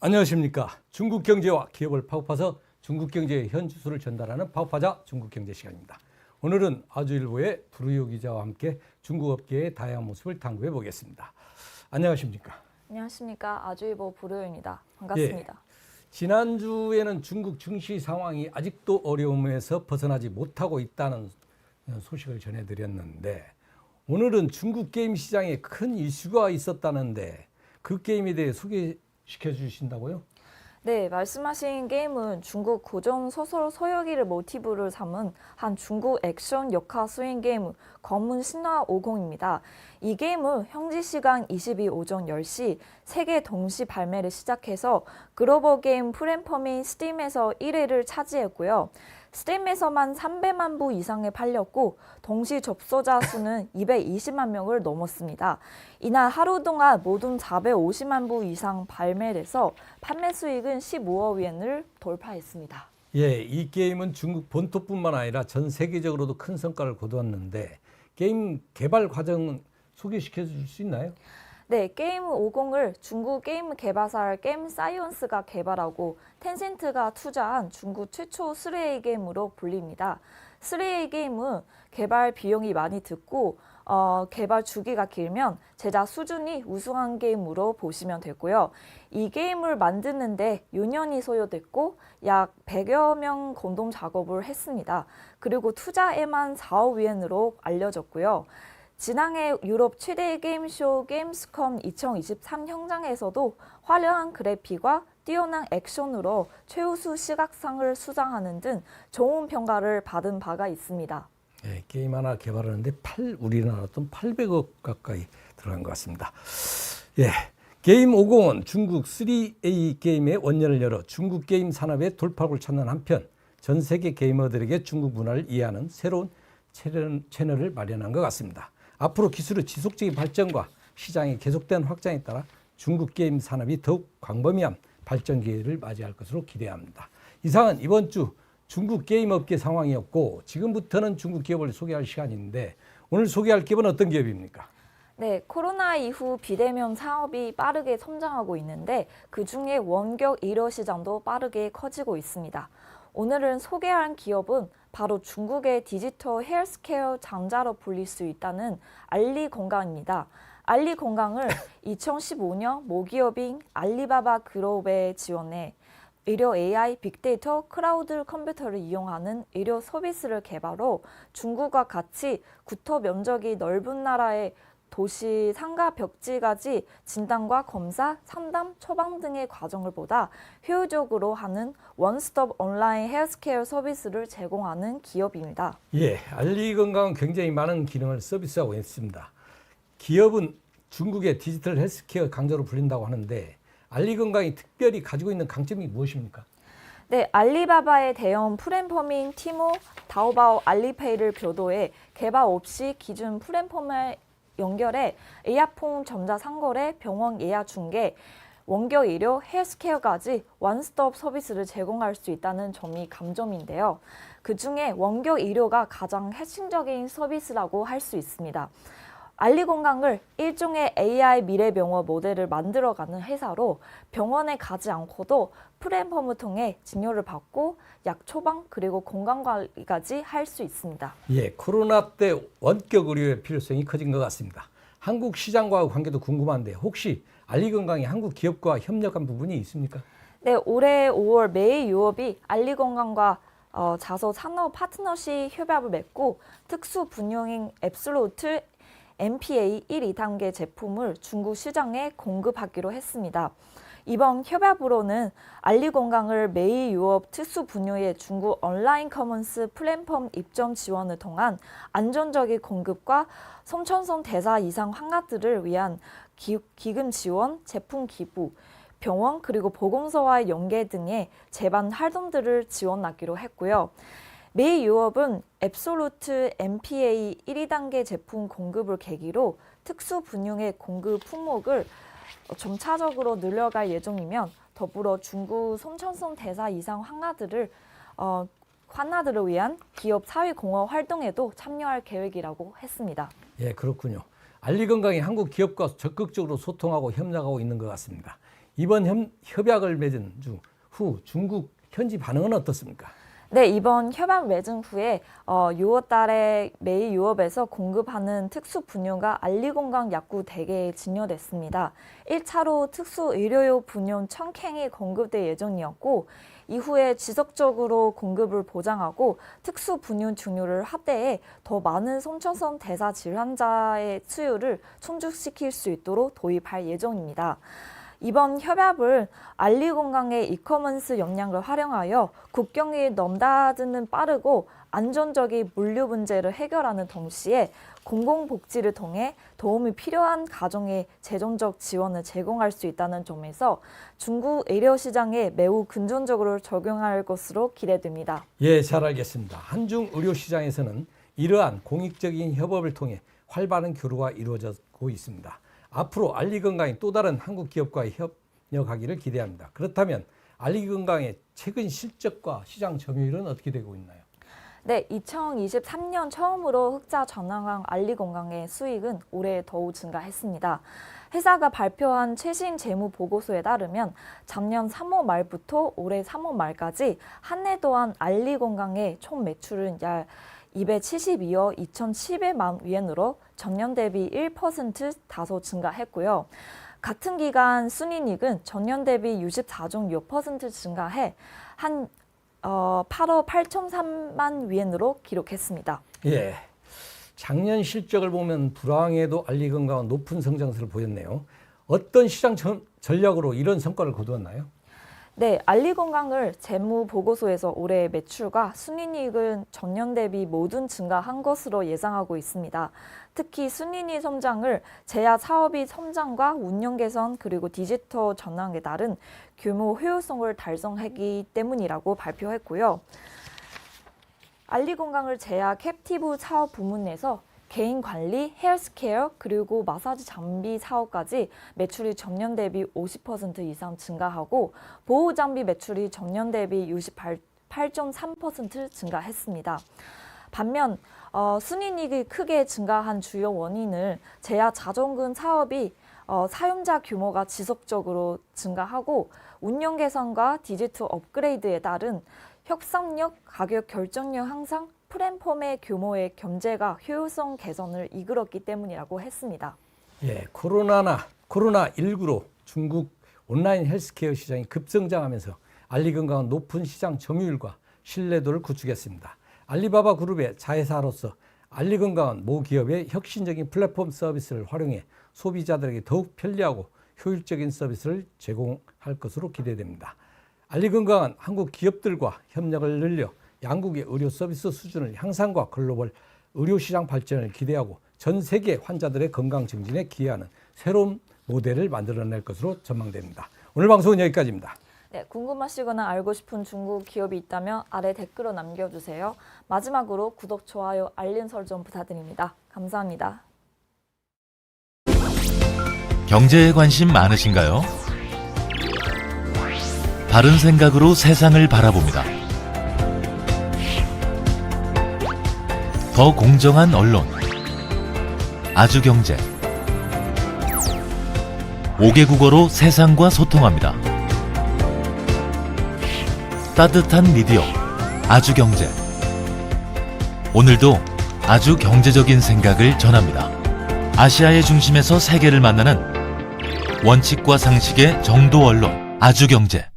안녕하십니까. 중국 경제와 기업을 파고파서 중국 경제의 현주소를 전달하는 파고파자 중국 경제 시간입니다. 오늘은 아주일보의 부르요 기자와 함께 중국 업계의 다양한 모습을 탐구해 보겠습니다. 안녕하십니까. 안녕하십니까. 아주일보 부르요입니다. 반갑습니다. 예, 지난주에는 중국 증시 상황이 아직도 어려움에서 벗어나지 못하고 있다는 소식을 전해드렸는데 오늘은 중국 게임 시장에 큰 이슈가 있었다는데 그 게임에 대해 소개시켜 주신다고요? 네, 말씀하신 게임은 중국 고전 소설 서열기를 모티브를 삼은 한 중국 액션 역할 스윙 게임 검은 신화 50입니다. 이 게임은 현지 시간 22 오전 10시 세계 동시 발매를 시작해서 글로벌 게임 플랫폼인 스팀에서 1위를 차지했고요. 스팀에서만 300만 부 이상에 팔렸고 동시 접속자 수는 220만 명을 넘었습니다. 이날 하루 동안 모든 450만 부 이상 발매돼서 판매 수익은 15억 위엔을 돌파했습니다. 예, 이 게임은 중국 본토뿐만 아니라 전 세계적으로도 큰 성과를 거두었는데 게임 개발 과정은 소개시켜 줄 수 있나요? 네, 게임 50을 중국 게임 개발사 게임 사이언스가 개발하고 텐센트가 투자한 중국 최초 3A 게임으로 불립니다. 3A 게임은 개발 비용이 많이 들고 개발 주기가 길면 제작 수준이 우수한 게임으로 보시면 되고요. 이 게임을 만드는데 6년이 소요됐고 약 100여 명 공동 작업을 했습니다. 그리고 투자에만 4억 위엔으로 알려졌고요. 지난해 유럽 최대 게임쇼 게임스컴 2023 현장에서도 화려한 그래픽과 뛰어난 액션으로 최우수 시각상을 수상하는 등 좋은 평가를 받은 바가 있습니다. 예, 게임 하나 개발하는데 우리나라 돈 800억 가까이 들어간 것 같습니다. 예, 게임 50은 중국 3A 게임의 원년을 열어 중국 게임 산업의 돌파구를 찾는 한편 전 세계 게이머들에게 중국 문화를 이해하는 새로운 채널을 마련한 것 같습니다. 앞으로 기술의 지속적인 발전과 시장의 계속된 확장에 따라 중국 게임 산업이 더욱 광범위한 발전 기회를 맞이할 것으로 기대합니다. 이상은 이번 주 중국 게임 업계 상황이었고 지금부터는 중국 기업을 소개할 시간인데 오늘 소개할 기업은 어떤 기업입니까? 네, 코로나 이후 비대면 사업이 빠르게 성장하고 있는데 그중에 원격 의료 시장도 빠르게 커지고 있습니다. 오늘은 소개할 기업은 바로 중국의 디지털 헬스케어 장자로 불릴 수 있다는 알리건강입니다. 알리건강을 2015년 모기업인 알리바바 그룹에 지원해 의료 AI, 빅데이터, 클라우드 컴퓨터를 이용하는 의료 서비스를 개발로 중국과 같이 국토 면적이 넓은 나라의 도시 상가 벽지까지 진단과 검사, 상담, 처방 등의 과정을 보다 효율적으로 하는 원스톱 온라인 헬스케어 서비스를 제공하는 기업입니다. 예, 알리건강은 굉장히 많은 기능을 서비스하고 있습니다. 기업은 중국의 디지털 헬스케어 강자로 불린다고 하는데 알리건강이 특별히 가지고 있는 강점이 무엇입니까? 네, 알리바바의 대형 플랫폼인 티모, 다오바오, 알리페이를 교도해 개발 없이 기존 플랫폼을 연결해 의약품 전자상거래, 병원 예약 중개, 원격 의료, 헬스케어까지 원스톱 서비스를 제공할 수 있다는 점이 강점인데요. 그중에 원격 의료가 가장 핵심적인 서비스라고 할 수 있습니다. 알리건강을 일종의 AI 미래병원 모델을 만들어가는 회사로 병원에 가지 않고도 플랫폼을 통해 진료를 받고 약 처방 그리고 건강관리까지 할 수 있습니다. 예, 코로나 때 원격 의료의 필요성이 커진 것 같습니다. 한국 시장과의 관계도 궁금한데 혹시 알리건강이 한국 기업과 협력한 부분이 있습니까? 네, 올해 5월 메이 유업이 알리건강과 자서 산업 파트너십 협약을 맺고 특수 분야인 앱솔루트 MPA 1, 2단계 제품을 중국 시장에 공급하기로 했습니다. 이번 협약으로는 알리건강을 메이 유업 특수 분야의 중국 온라인 커머스 플랫폼 입점 지원을 통한 안정적인 공급과 성천성 대사 이상 환자들을 위한 기금 지원, 제품 기부, 병원 그리고 보건소와의 연계 등의 재반 활동들을 지원하기로 했고요. 메이 유업은 앱솔루트 MPA 1, 2단계 제품 공급을 계기로 특수 분야의 공급 품목을 점차적으로 늘려갈 예정이면 더불어 중국 손천성 대사 이상 환자들을 위한 기업 사회공헌 활동에도 참여할 계획이라고 했습니다. 예, 그렇군요. 알리건강이 한국 기업과 적극적으로 소통하고 협력하고 있는 것 같습니다. 이번 협약을 맺은 후 중국 현지 반응은 어떻습니까? 네, 이번 협약 맺은 후에 6월 달에 메이 유업에서 공급하는 특수 분유가 알리건강 약국 4개에 진열됐습니다. 1차로 특수 의료용 분유 1000캔이 공급될 예정이었고 이후에 지속적으로 공급을 보장하고 특수 분유 종류를 확대해 더 많은 선천성 대사 질환자의 수요를 충족시킬 수 있도록 도입할 예정입니다. 이번 협약을 알리건강의 이커머스 역량을 활용하여 국경을 넘나드는 빠르고 안전적인 물류 문제를 해결하는 동시에 공공복지를 통해 도움이 필요한 가정에 재정적 지원을 제공할 수 있다는 점에서 중국 의료시장에 매우 긍정적으로 적용할 것으로 기대됩니다. 예, 잘 알겠습니다. 한중 의료시장에서는 이러한 공익적인 협업을 통해 활발한 교류가 이루어지고 있습니다. 앞으로 알리건강이 또 다른 한국 기업과 협력하기를 기대합니다. 그렇다면 알리건강의 최근 실적과 시장 점유율은 어떻게 되고 있나요? 네, 2023년 처음으로 흑자 전환한 알리건강의 수익은 올해 더욱 증가했습니다. 회사가 발표한 최신 재무 보고서에 따르면 작년 3월 말부터 올해 3월 말까지 한 해 동안 알리건강의 총 매출은 약 272억 2,700만 위엔으로 전년 대비 1% 다소 증가했고요. 같은 기간 순이익은 전년 대비 64.6% 증가해 한 8억 8,300만 위엔으로 기록했습니다. 예, 작년 실적을 보면 불황에도 알리건강은 높은 성장세를 보였네요. 어떤 시장 전략으로 이런 성과를 거두었나요? 네, 알리건강을 재무 보고서에서 올해 매출과 순이익은 전년 대비 모두 증가한 것으로 예상하고 있습니다. 특히 순이익 성장을 제약 사업의 성장과 운영 개선 그리고 디지털 전환에 따른 규모 효율성을 달성하기 때문이라고 발표했고요. 알리건강을 제약 캡티브 사업 부문에서 개인 관리, 헬스케어, 그리고 마사지 장비 사업까지 매출이 전년 대비 50% 이상 증가하고 보호 장비 매출이 전년 대비 68.3% 증가했습니다. 반면 순이익이 크게 증가한 주요 원인을 제약 자동금 사업이 사용자 규모가 지속적으로 증가하고 운영 개선과 디지털 업그레이드에 따른 협상력, 가격 결정력 향상, 플랫폼의 규모의 견제가 효율성 개선을 이끌었기 때문이라고 했습니다. 예, 코로나19로 중국 온라인 헬스케어 시장이 급성장하면서 알리건강은 높은 시장 점유율과 신뢰도를 구축했습니다. 알리바바 그룹의 자회사로서 알리건강은 모 기업의 혁신적인 플랫폼 서비스를 활용해 소비자들에게 더욱 편리하고 효율적인 서비스를 제공할 것으로 기대됩니다. 알리건강은 한국 기업들과 협력을 늘려 양국의 의료 서비스 수준을 향상과 글로벌 의료시장 발전을 기대하고 전 세계 환자들의 건강 증진에 기여하는 새로운 모델을 만들어낼 것으로 전망됩니다. 오늘 방송은 여기까지입니다. 네, 궁금하시거나 알고 싶은 중국 기업이 있다면 아래 댓글로 남겨주세요. 마지막으로 구독, 좋아요, 알림 설정 부탁드립니다. 감사합니다. 경제에 관심 많으신가요? 바른 생각으로 세상을 바라봅니다. 더 공정한 언론, 아주경제. 5개 국어로 세상과 소통합니다. 따뜻한 미디어, 아주경제. 오늘도 아주 경제적인 생각을 전합니다. 아시아의 중심에서 세계를 만나는 원칙과 상식의 정도 언론, 아주경제.